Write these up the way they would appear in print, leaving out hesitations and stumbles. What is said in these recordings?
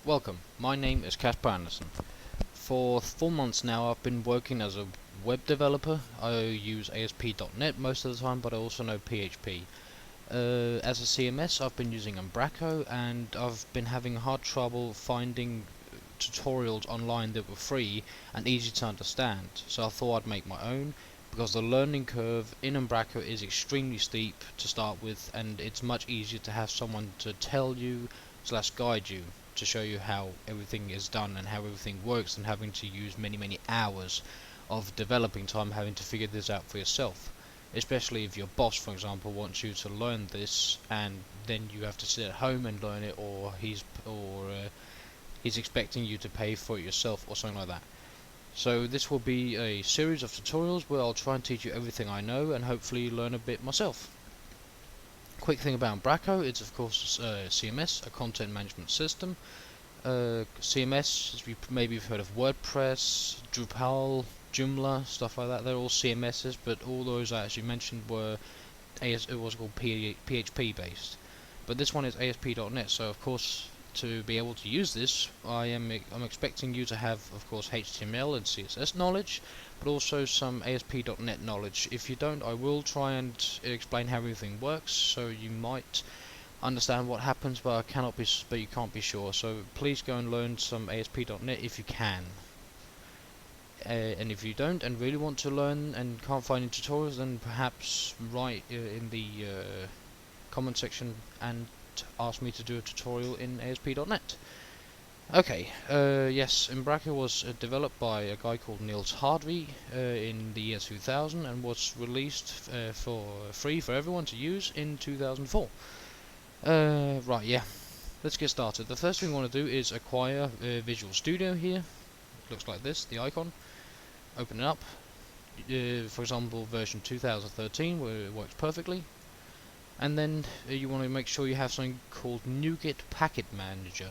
Welcome, my name is Casper Anderson. For 4 months now I've been working as a web developer. I use ASP.NET most of the time, but I also know PHP. As a CMS I've been using Umbraco, and I've been having hard trouble finding tutorials online that were free and easy to understand, so I thought I'd make my own, because the learning curve in Umbraco is extremely steep to start with, and it's much easier to have someone to tell you slash guide you to show you how everything is done and how everything works, than having to use many hours of developing time having to figure this out for yourself, especially if your boss, for example, wants you to learn this and then you have to sit at home and learn it, or he's expecting you to pay for it yourself or something like that. So this will be a series of tutorials where I'll try and teach you everything I know and hopefully learn a bit myself. Quick thing about Umbraco, it's of course CMS, a content management system. CMS, as maybe you've heard of WordPress, Drupal, Joomla, stuff like that. They're all CMSs, but all those I actually mentioned were it was called PHP based. But this one is ASP.NET, so of course to be able to use this, I'm expecting you to have, of course, HTML and CSS knowledge, but also some ASP.NET knowledge. If you don't, I will try and explain how everything works, so you might understand what happens, but you can't be sure. So please go and learn some ASP.NET if you can. And if you don't and really want to learn and can't find any tutorials, then perhaps write in the comment section and ask me to do a tutorial in ASP.NET. Okay, yes, Umbraco was developed by a guy called Niels Harvey in the year 2000 and was released for free for everyone to use in 2004. Right, yeah, let's get started. The first thing we want to do is acquire Visual Studio here. It looks like this, the icon. Open it up. For example, version 2013, where it works perfectly. And then you want to make sure you have something called NuGet Packet Manager.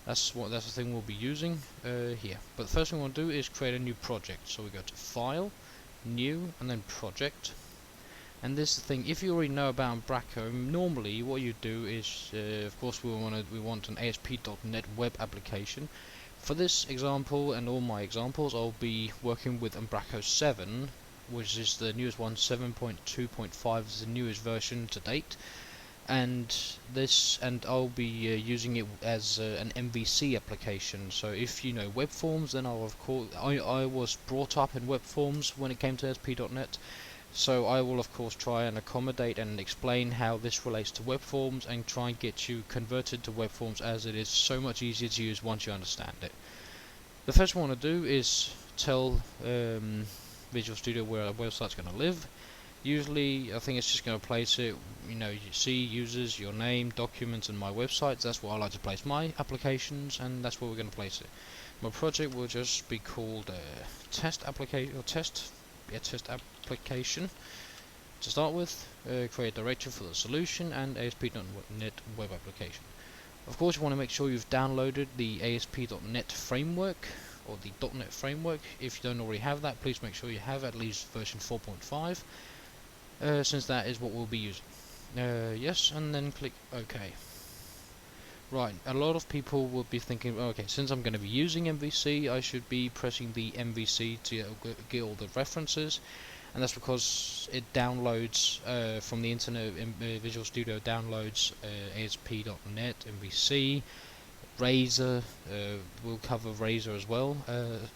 That's the thing we'll be using here. But the first thing we want to do is create a new project. So we go to File, New, and then Project. And this is the thing. If you already know about Umbraco, normally what you do is, of course, we want an ASP.NET web application. For this example and all my examples, I'll be working with Umbraco 7, which is the newest one. 7.2.5 is the newest version to date, and I'll be using it as an MVC application. So if you know web forms, then I was brought up in web forms when it came to ASP.NET, so I will of course try and accommodate and explain how this relates to web forms and try and get you converted to web forms, as it is so much easier to use once you understand it. The first one I want to do is tell Visual Studio where a website's going to live. Usually I think it's just going to place it, you see users, your name, documents, and my websites. That's where I like to place my applications, and that's where we're going to place it. My project will just be called test application, or test application to start with. Create a directory for the solution and ASP.NET web application. Of course, you want to make sure you've downloaded the ASP.NET framework, or the .NET framework. If you don't already have that, please make sure you have at least version 4.5, since that is what we'll be using. Yes, and then click OK. Right, a lot of people will be thinking, okay, since I'm going to be using MVC, I should be pressing the MVC to get all the references, and that's because it downloads from the internet. Visual Studio downloads ASP.NET, MVC, Razor, we'll cover Razor as well.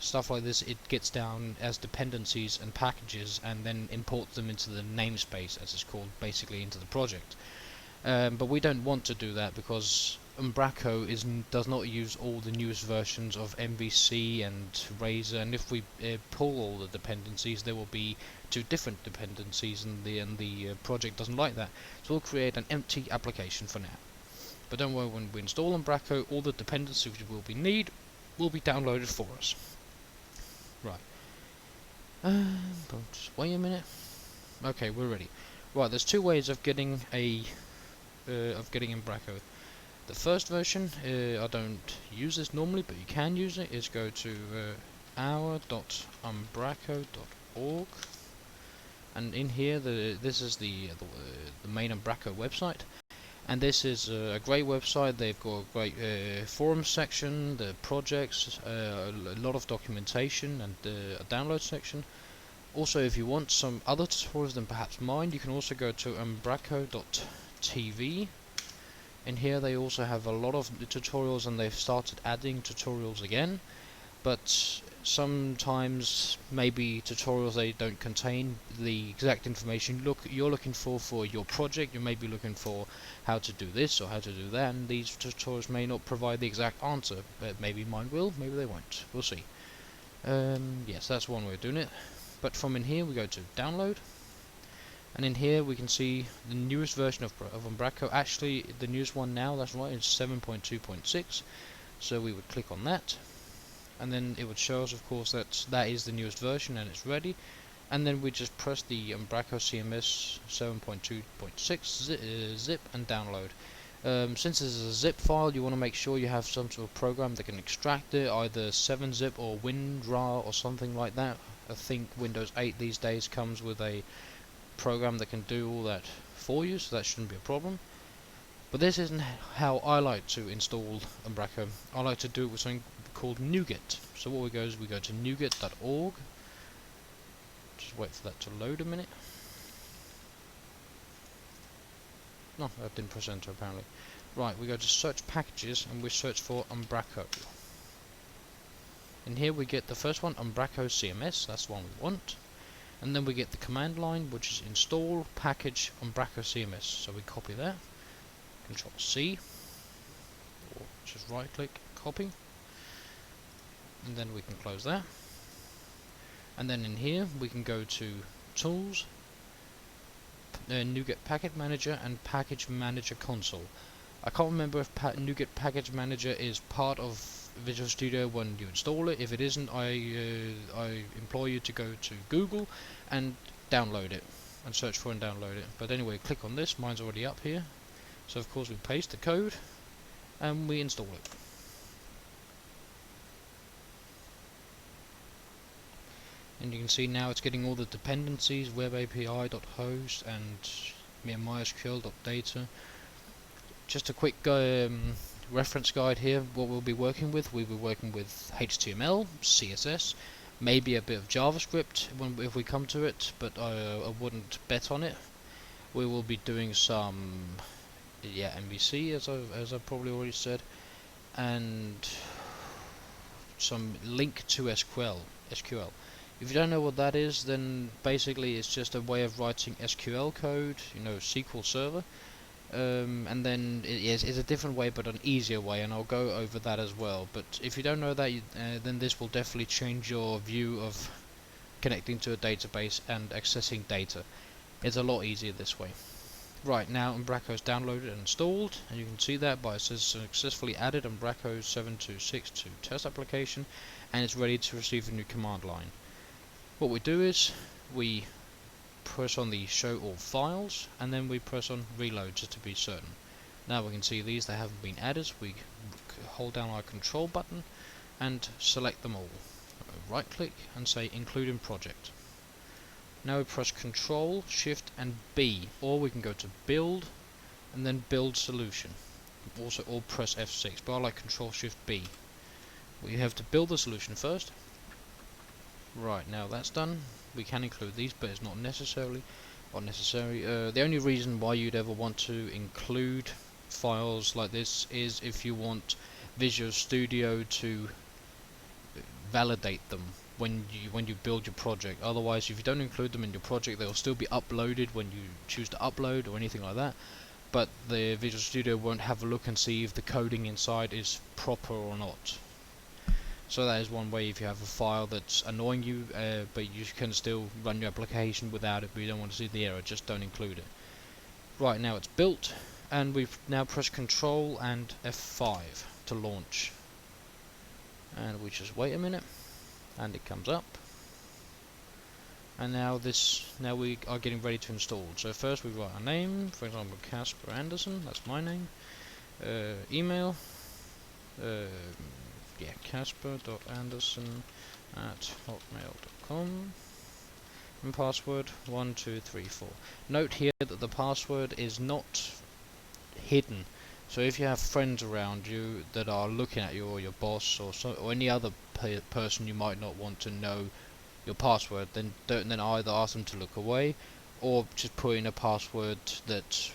Stuff like this, it gets down as dependencies and packages and then imports them into the namespace, as it's called, basically into the project. But we don't want to do that, because Umbraco does not use all the newest versions of MVC and Razor, and if we pull all the dependencies, there will be two different dependencies, and the project doesn't like that. So we'll create an empty application for now. But don't worry, when we install Umbraco, all the dependencies we need will be downloaded for us. Right. Just wait a minute. Okay, we're ready. Right, there's two ways of getting Umbraco. The first version, I don't use this normally, but you can use it, is go to our.umbraco.org, and in here this is the main Umbraco website. And this is a great website. They've got a great forum section, the projects, a lot of documentation, and a download section. Also, if you want some other tutorials than perhaps mine, you can also go to umbraco.tv. In here they also have a lot of tutorials, and they've started adding tutorials again, but sometimes maybe tutorials they don't contain the exact information you're looking for your project. You may be looking for how to do this or how to do that, and these tutorials may not provide the exact answer, but maybe mine will, maybe they won't. We'll see. Yes, that's one way of doing it. But from in here we go to download, and in here we can see the newest version of Umbraco. Actually, the newest one now, that's right, is 7.2.6. So we would click on that, and then it would show us, of course, that that is the newest version and it's ready. And then we just press the Umbraco CMS 7.2.6 zip and download. Since this is a zip file, you want to make sure you have some sort of program that can extract it, either 7-zip or WinRAR or something like that. I think Windows 8 these days comes with a program that can do all that for you, so that shouldn't be a problem. But this isn't how I like to install Umbraco. I like to do it with something called NuGet. So what we go is we go to nuget.org. Just wait for that to load a minute. No, I didn't press enter apparently. Right, we go to search packages and we search for Umbraco. In here we get the first one, Umbraco CMS, that's the one we want. And then we get the command line, which is install package Umbraco CMS. So we copy that, Control C, or just right click, copy. And then we can close that. And then in here we can go to Tools, NuGet Package Manager and Package Manager Console. I can't remember if NuGet Package Manager is part of Visual Studio when you install it. If it isn't, I implore you to go to Google and download it, and search for and download it. But anyway, click on this, mine's already up here. So of course we paste the code and we install it. And you can see now it's getting all the dependencies, web API.host and MySQL.data. Just a quick reference guide here. What we'll be working with, we'll be working with HTML, CSS, maybe a bit of JavaScript if we come to it, but I wouldn't bet on it. We will be doing some MVC, as I've probably already said, and some link to SQL. If you don't know what that is, then basically it's just a way of writing SQL code, SQL Server. And then it's a different way, but an easier way, and I'll go over that as well. But if you don't know that, then this will definitely change your view of connecting to a database and accessing data. It's a lot easier this way. Right, now Umbraco is downloaded and installed, and you can see that by it says successfully added Umbraco 726 to test application, and it's ready to receive a new command line. What we do is we press on the show all files, and then we press on reload just to be certain. Now we can see these, they haven't been added. We hold down our control button and select them all. Right click and say include in project. Now we press Control, Shift and B, or we can go to build and then build solution. Also, or press F6, but I like Control Shift B. We have to build the solution first. Right, now that's done. We can include these, but it's not necessary. The only reason why you'd ever want to include files like this is if you want Visual Studio to validate them when you build your project. Otherwise, if you don't include them in your project, they'll still be uploaded when you choose to upload or anything like that. But the Visual Studio won't have a look and see if the coding inside is proper or not. So that is one way if you have a file that's annoying you, but you can still run your application without it, but you don't want to see the error, just don't include it. Right, now it's built, and we've now pressed Control and F5 to launch. And we just wait a minute, and it comes up. And now we are getting ready to install. So first we write our name, for example Casper Anderson, that's my name. Email, casper.anderson@hotmail.com, and password 1234. Note here that the password is not hidden. So if you have friends around you that are looking at you, or your boss, or any other person you might not want to know your password, then either ask them to look away, or just put in a password that,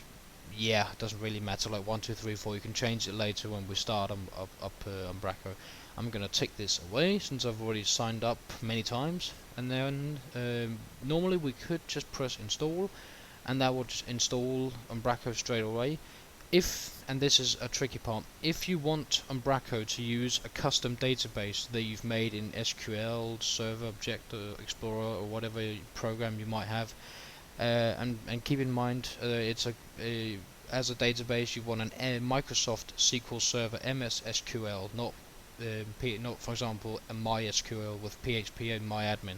yeah, doesn't really matter, like 1234. You can change it later when we start Umbraco. I'm gonna take this away since I've already signed up many times, and then normally we could just press install, and that will just install Umbraco straight away. If, and this is a tricky part, if you want Umbraco to use a custom database that you've made in SQL, Server, Object Explorer, or whatever program you might have, and keep in mind, it's as a database you want a Microsoft SQL Server MS SQL, not for example a MySQL with PHP and MyAdmin.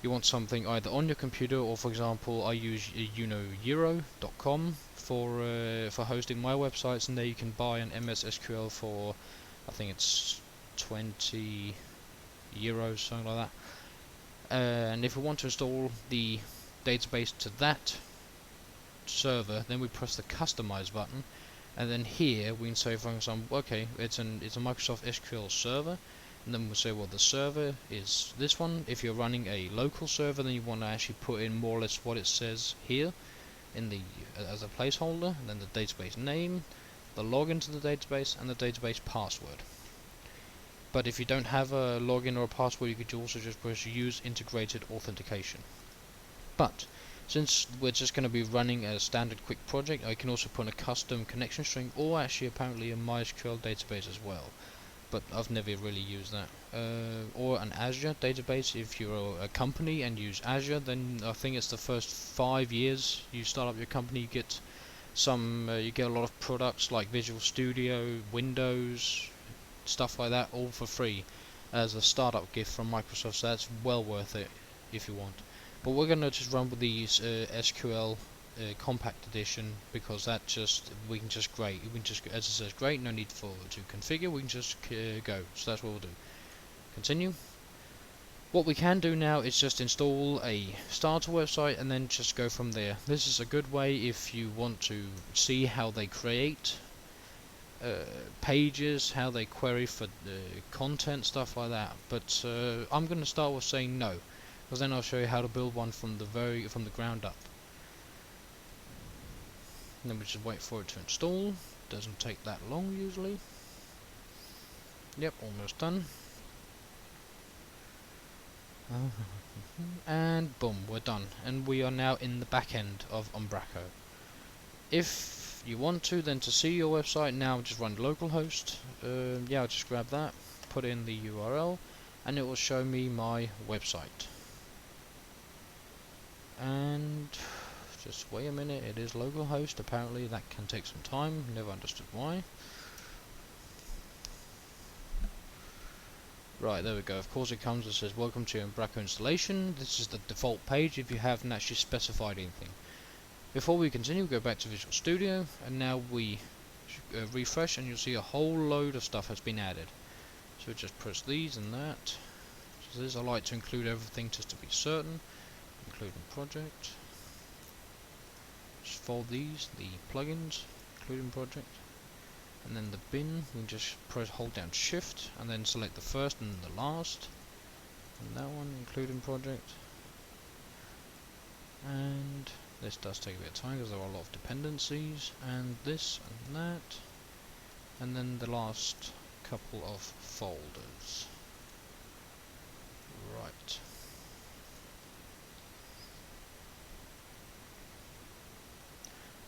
You want something either on your computer, or for example I use Euro.com for hosting my websites, and there you can buy an MS SQL for, I think it's 20 euros, something like that. And if we want to install the database to that server, then we press the customize button, and then here we can say, for example, okay, it's a Microsoft SQL server, and then we'll say, well, the server is this one. If you're running a local server, then you want to actually put in more or less what it says here in the as a placeholder, and then the database name, the login to the database, and the database password. But if you don't have a login or a password, you could also just press use integrated authentication. But since we're just going to be running a standard quick project, I can also put in a custom connection string, or actually apparently a MySQL database as well, but I've never really used that. Or an Azure database. If you're a company and use Azure, then I think it's the first 5 years you start up your company, you get a lot of products like Visual Studio, Windows, stuff like that, all for free as a startup gift from Microsoft. So that's well worth it if you want. But we're gonna just run with these SQL Compact Edition, because that we can just as it says great, no need to configure, we can just go. So that's what we'll do. Continue. What we can do now is just install a starter website and then just go from there. This is a good way if you want to see how they create pages, how they query for content, stuff like that. But I'm going to start with saying no, because then I'll show you how to build one from the ground up. And then we just wait for it to install. Doesn't take that long usually. Yep, almost done. And boom, we're done. And we are now in the back end of Umbraco. If you want to, then to see your website now, just run localhost. Yeah, I'll just grab that, put in the URL, and it will show me my website. And just wait a minute, it is localhost. Apparently that can take some time, never understood why. Right, there we go. Of course it comes and says welcome to Umbraco installation. This is the default page if you haven't actually specified anything. Before we continue, go back to Visual Studio, and now we refresh, and you'll see a whole load of stuff has been added. So just press these and that. So this, I like to include everything just to be certain. Including project. Just fold these, the plugins, including project. And then the bin, we just hold down shift and then select the first and the last, and that one, including project. And this does take a bit of time because there are a lot of dependencies, and this and that, and then the last couple of folders. Right.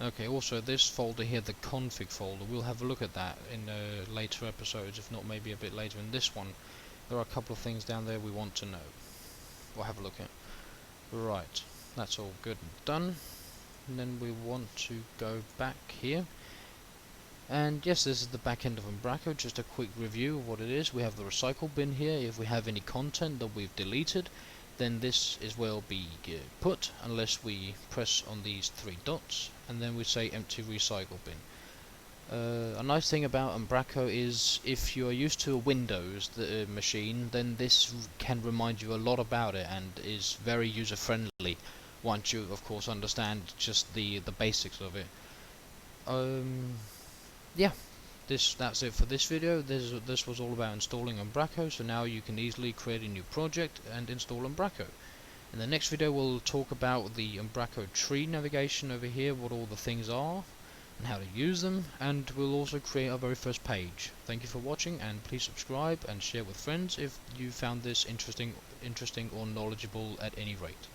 Okay, also this folder here, the config folder, we'll have a look at that in later episodes, if not maybe a bit later. In this one, there are a couple of things down there we want to know. We'll have a look at. Right, that's all good and done. And then we want to go back here. And yes, this is the back end of Umbraco, just a quick review of what it is. We have the recycle bin here. If we have any content that we've deleted, then this is where it'll be put, unless we press on these three dots, and then we say empty recycle bin. A nice thing about Umbraco is if you're used to a Windows machine, then this can remind you a lot about it and is very user friendly once you of course understand just the basics of it. Yeah, that's it for this video. This was all about installing Umbraco, so now you can easily create a new project and install Umbraco. In the next video we'll talk about the Umbraco tree navigation over here, what all the things are and how to use them, and we'll also create our very first page. Thank you for watching, and please subscribe and share with friends if you found this interesting or knowledgeable at any rate.